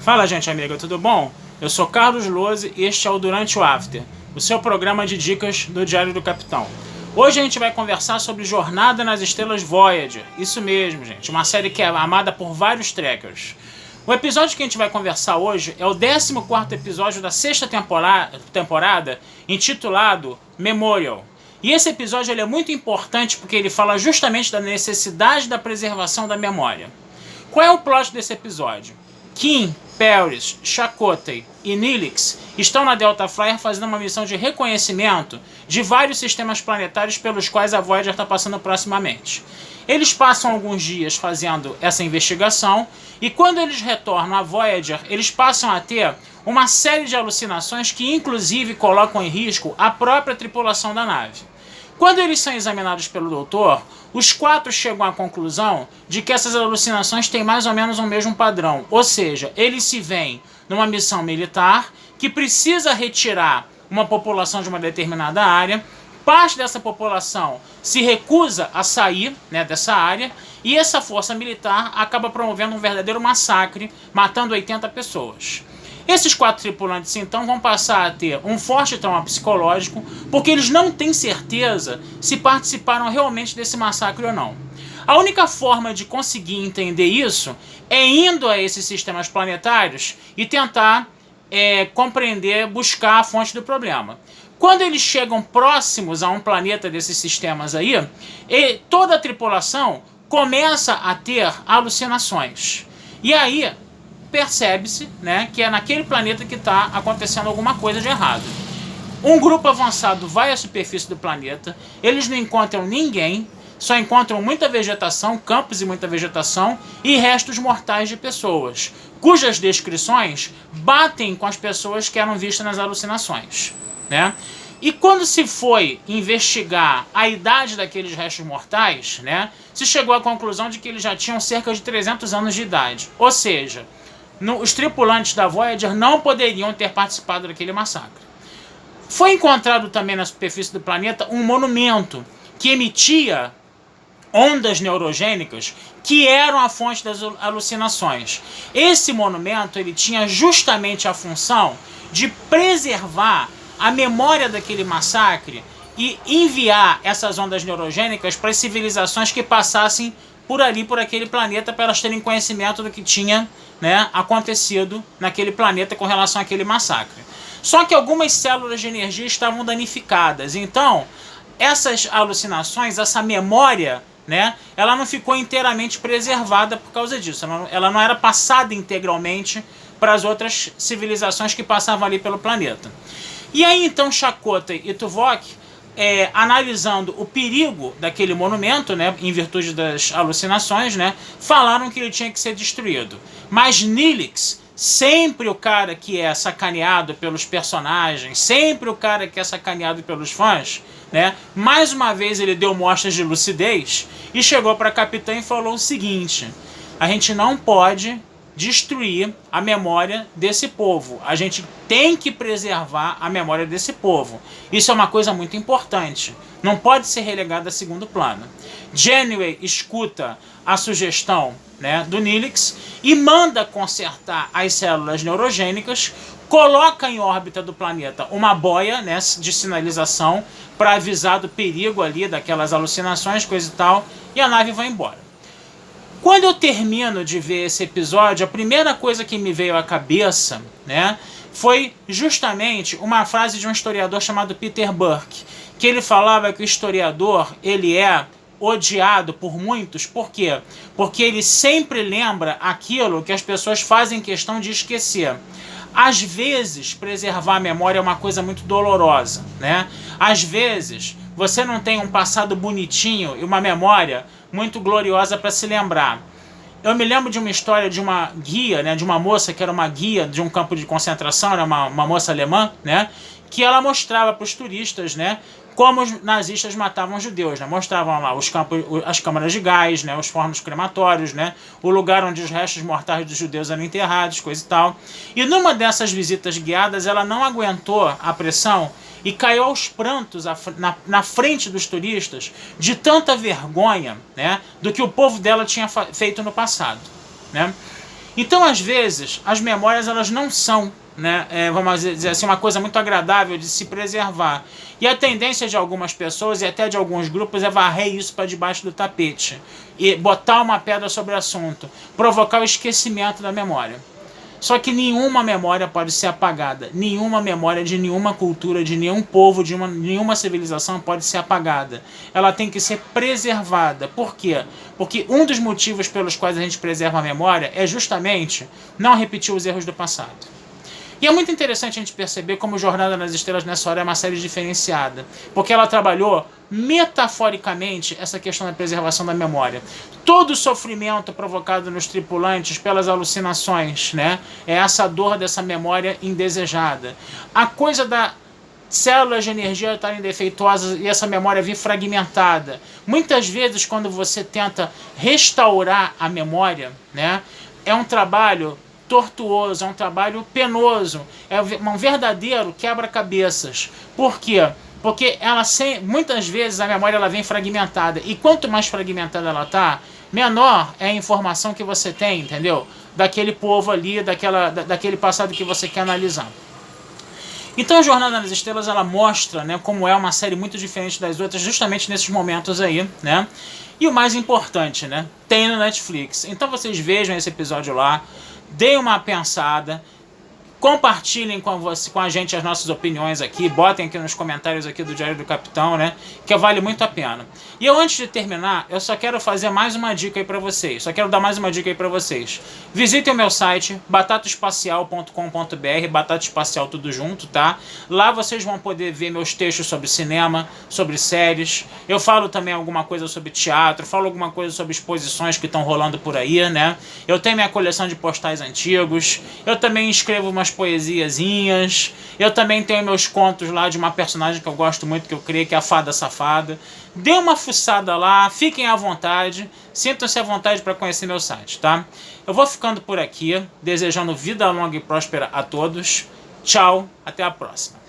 Fala, gente amiga, tudo bom? Eu sou Carlos Lose e este é o Durante o After, o seu programa de dicas do Diário do Capitão. Hoje a gente vai conversar sobre Jornada nas Estrelas Voyager. Isso mesmo, gente, uma série que é amada por vários trekkers. O episódio que a gente vai conversar hoje é o 14º episódio da 6ª temporada, intitulado Memorial. E esse episódio ele é muito importante porque ele fala justamente da necessidade da preservação da memória. Qual é o plot desse episódio? Kim, Paris, Chakotay e Neelix estão na Delta Flyer fazendo uma missão de reconhecimento de vários sistemas planetários pelos quais a Voyager está passando proximamente. Eles passam alguns dias fazendo essa investigação e quando eles retornam à Voyager, eles passam a ter uma série de alucinações que inclusive colocam em risco a própria tripulação da nave. Quando eles são examinados pelo doutor, os 4 chegam à conclusão de que essas alucinações têm mais ou menos o mesmo padrão. Ou seja, eles se veem numa missão militar que precisa retirar uma população de uma determinada área, parte dessa população se recusa a sair, dessa área, e essa força militar acaba promovendo um verdadeiro massacre, matando 80 pessoas. Esses 4 tripulantes, então, vão passar a ter um forte trauma psicológico, porque eles não têm certeza se participaram realmente desse massacre ou não. A única forma de conseguir entender isso é indo a esses sistemas planetários e tentar compreender, buscar a fonte do problema. Quando eles chegam próximos a um planeta desses sistemas aí, toda a tripulação começa a ter alucinações. E aí percebe-se, que é naquele planeta que está acontecendo alguma coisa de errado. Um grupo avançado vai à superfície do planeta, eles não encontram ninguém, só encontram muita vegetação, campos e muita vegetação, e restos mortais de pessoas, cujas descrições batem com as pessoas que eram vistas nas alucinações. E quando se foi investigar a idade daqueles restos mortais, se chegou à conclusão de que eles já tinham cerca de 300 anos de idade. Ou seja, os tripulantes da Voyager não poderiam ter participado daquele massacre. Foi encontrado também na superfície do planeta um monumento que emitia ondas neurogênicas que eram a fonte das alucinações. Esse monumento ele tinha justamente a função de preservar a memória daquele massacre e enviar essas ondas neurogênicas para as civilizações que passassem por ali, por aquele planeta, para elas terem conhecimento do que tinha acontecido naquele planeta com relação àquele massacre. Só que algumas células de energia estavam danificadas, então essas alucinações, essa memória, ela não ficou inteiramente preservada por causa disso, ela não era passada integralmente para as outras civilizações que passavam ali pelo planeta. E aí então Chakotay e Tuvok, analisando o perigo daquele monumento, em virtude das alucinações, falaram que ele tinha que ser destruído. Mas Neelix, sempre o cara que é sacaneado pelos personagens, sempre o cara que é sacaneado pelos fãs, mais uma vez ele deu mostras de lucidez e chegou para a capitã e falou o seguinte: a gente não pode destruir a memória desse povo. A gente tem que preservar a memória desse povo. Isso é uma coisa muito importante. Não pode ser relegado a segundo plano. Janeway escuta a sugestão do Neelix e manda consertar as células neurogênicas, coloca em órbita do planeta uma boia de sinalização para avisar do perigo ali, daquelas alucinações, coisa e tal, e a nave vai embora. Quando eu termino de ver esse episódio, a primeira coisa que me veio à cabeça, foi justamente uma frase de um historiador chamado Peter Burke, que ele falava que o historiador, ele é odiado por muitos. Por quê? Porque ele sempre lembra aquilo que as pessoas fazem questão de esquecer. Às vezes, preservar a memória é uma coisa muito dolorosa, Às vezes, você não tem um passado bonitinho e uma memória muito gloriosa para se lembrar. Eu me lembro de uma história de uma guia, de uma moça que era uma guia de um campo de concentração, era uma moça alemã, que ela mostrava para os turistas, como os nazistas matavam os judeus, Mostravam lá os campos, as câmaras de gás, os fornos crematórios, o lugar onde os restos mortais dos judeus eram enterrados, coisa e tal. E numa dessas visitas guiadas, ela não aguentou a pressão e caiu aos prantos na frente dos turistas de tanta vergonha, do que o povo dela tinha feito no passado, Então, às vezes, as memórias elas não são, né, vamos dizer assim, uma coisa muito agradável de se preservar. E a tendência de algumas pessoas e até de alguns grupos é varrer isso para debaixo do tapete e botar uma pedra sobre o assunto, provocar o esquecimento da memória. Só que nenhuma memória pode ser apagada. Nenhuma memória de nenhuma cultura, de nenhum povo, de nenhuma civilização pode ser apagada. Ela tem que ser preservada. Por quê? Porque um dos motivos pelos quais a gente preserva a memória é justamente não repetir os erros do passado. E é muito interessante a gente perceber como Jornada nas Estrelas nessa hora é uma série diferenciada, porque ela trabalhou metaforicamente essa questão da preservação da memória. Todo o sofrimento provocado nos tripulantes pelas alucinações, né, é essa dor dessa memória indesejada. A coisa da células de energia estarem defeituosas e essa memória vir fragmentada. Muitas vezes, quando você tenta restaurar a memória, né, é um trabalho tortuoso, é um trabalho penoso, é um verdadeiro quebra-cabeças. Por quê? Porque muitas vezes a memória ela vem fragmentada, e quanto mais fragmentada ela está, menor é a informação que você tem, entendeu? Daquele povo ali, daquele passado que você quer analisar. Então a Jornada nas Estrelas ela mostra, né, como é uma série muito diferente das outras, justamente nesses momentos aí, né? E o mais importante, né, tem no Netflix. Então vocês vejam esse episódio lá, deem uma pensada, compartilhem com a gente as nossas opiniões aqui, botem aqui nos comentários aqui do Diário do Capitão, né, que vale muito a pena. E eu, antes de terminar, eu só quero fazer mais uma dica aí pra vocês, Visitem o meu site, batataespacial.com.br, Batata Espacial tudo junto, tá? Lá vocês vão poder ver meus textos sobre cinema, sobre séries, eu falo também alguma coisa sobre teatro, falo alguma coisa sobre exposições que estão rolando por aí, né? Eu tenho minha coleção de postais antigos, eu também escrevo umas poesiazinhas, eu também tenho meus contos lá de uma personagem que eu gosto muito, que eu criei, que é a Fada Safada. Dê uma fuçada lá, fiquem à vontade, sintam-se à vontade para conhecer meu site, tá? Eu vou ficando por aqui, desejando vida longa e próspera a todos. Tchau, até a próxima.